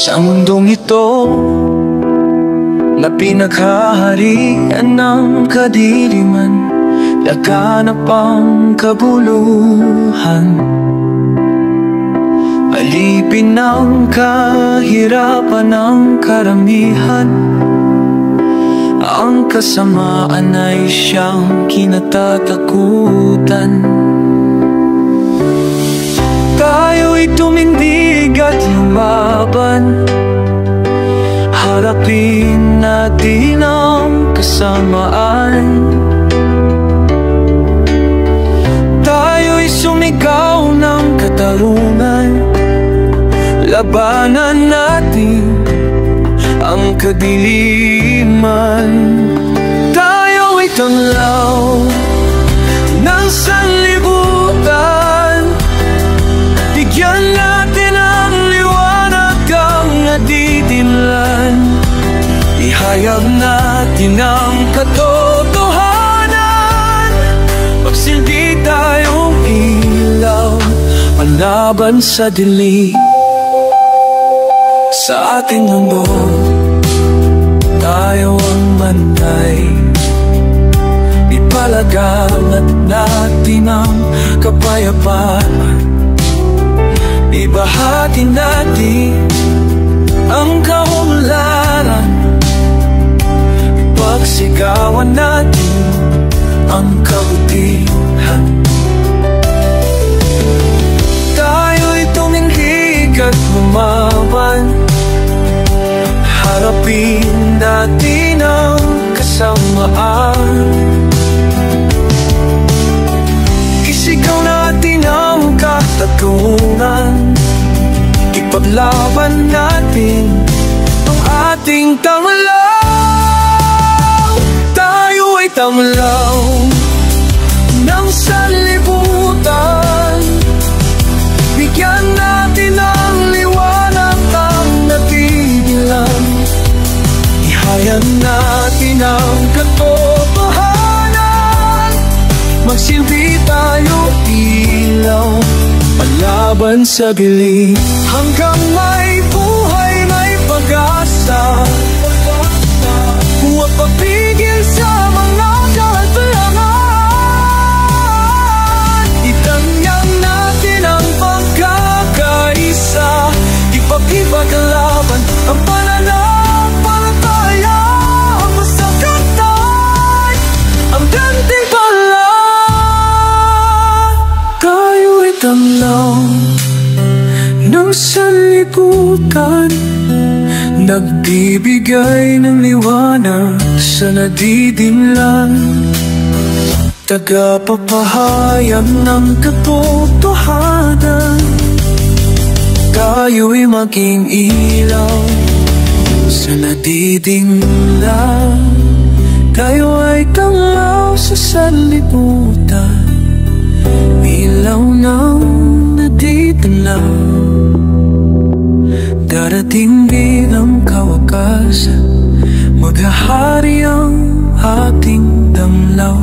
Sa mundong ito na pinaghaharian ng kadiliman, laganap ang kabuluhan. Alipin ang kahirapan ng karamihan, ang kasamaan ay siyang kinatatakutan. Tayo'y tumindig at lumaban, harapin natin ang kasamaan. Tayo'y sumigaw ng katarungan, labanan natin ang kadiliman. Tayo'y tanglaw ng sanlibutan, bigyan natin ang liwanag ang nadidimlan. Ihayag natin ang katotohanan, magsilbi tayong ilaw palaban sa dilim. Sa ating mundo, tayo ang manday, ipalaganap natin ang kapayapaan. Ibahati natin ang kaunlaran, pagsigawan natin ang kabutihan. Tayo'y tumindig at lumaban, harapin natin ang kasamaan. Isigaw natin ang katatungan, ipaglaban natin ang ating tanglaw. Tayo ay tanglaw ng sanlibutan, bigyan natin ang liwanag ang natigilan. Ihayag natin ang katotohanan, magsilbi tayo ilaw palaban sa dilim. Hanggang may buhay, may pag-asa, huwag papigil sa mga kahalangan. Itanyag natin ang pagkakaisa, ipag-ipaglaban ang pananampalataya, ang masakatan, ang gantimpala. Tayo'y tanglaw ng sanlibutan, nagbibigay ng liwanag sa nadidimlan, tagapapahayag ng katotohanan. Tayo'y maging ilaw sa nadidimlan, tayo ay tanglaw sa sanlibutan, ilaw ng nadidimlan. Darating bilang kawakasan, maghahari ang ating damlaw,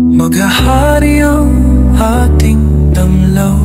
maghahari ang ating damlaw.